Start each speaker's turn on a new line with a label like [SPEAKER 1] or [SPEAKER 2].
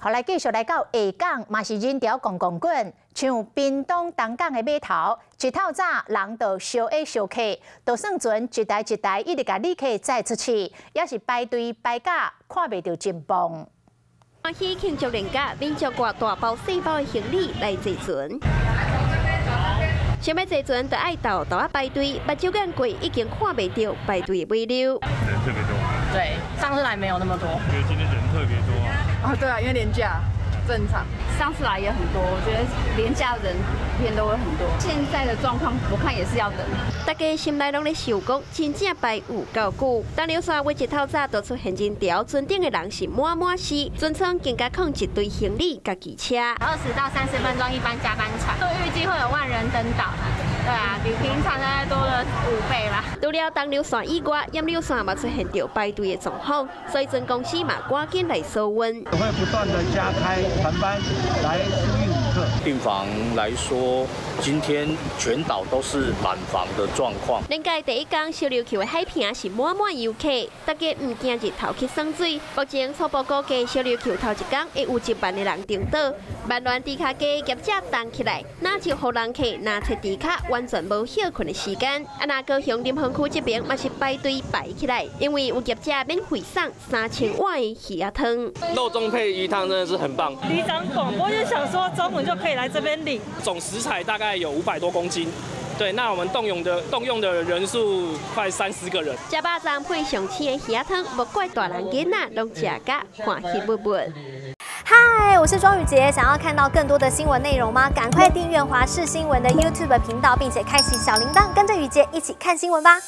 [SPEAKER 1] 后来继续来到下港，嘛是人潮滚滚滚，像屏东东港的码头，一透早人就烧下烧客，就算船一台一台一直甲旅客载出去，也是排队排甲看袂到真棒。
[SPEAKER 2] 欢喜庆祝年假，民众挂大包细包的行李来坐船。 想要坐船，就爱到大排队，目睭眼过已经看袂到排队的尾流。
[SPEAKER 3] 人特别多。
[SPEAKER 4] 对，上次来没有那么多。
[SPEAKER 3] 因为今天人特别多啊。
[SPEAKER 4] 哦，对啊，因为连假正常。
[SPEAKER 5] 上次来也很多，我觉得连假人普遍都会很多。现在的状况，我看也是要等。
[SPEAKER 2] 大家心内拢咧想讲，真正排有够久。当流沙尾一透早都出现人潮，船顶的人是满满是，船舱更加放一堆行李甲机车。
[SPEAKER 6] 20到30分钟一般加班船，都预计会有万人登岛。 对啊，比平常大概多了5倍吧。
[SPEAKER 2] 除了东流线以外，盐流线嘛出现着排队的状况，所以船公司嘛赶紧来收温。
[SPEAKER 7] 会不断的加开船班来疏运旅客。
[SPEAKER 8] 订房来说，今天全岛都是满房的状况。
[SPEAKER 2] 年假第一天，小琉球的海坪是满满游客，大家唔惊日头去耍水。目前初步估计，小琉球头一天会有1万的人订岛，万巒猪脚鸡业者动起来，那就互人客拿出猪脚。 完全无休困的时间，那高雄林丰区这边嘛是排队排起来，因为有业者免费送3000碗的鱼鸭汤。
[SPEAKER 9] 肉粽配鱼汤真的是很棒。
[SPEAKER 10] 里长广播就想说中午就可以来这边领，
[SPEAKER 9] 总食材大概有500多公斤。 对，那我们动用的人数快30个人。
[SPEAKER 2] 吃肉粽配上青的鱼鸭汤，不怪大人囡仔拢食甲欢喜不不。
[SPEAKER 11] 嗨，我是庄宇杰。想要看到更多的新闻内容吗？赶快订阅华视新闻的 YouTube 频道，并且开启小铃铛，跟着宇杰一起看新闻吧。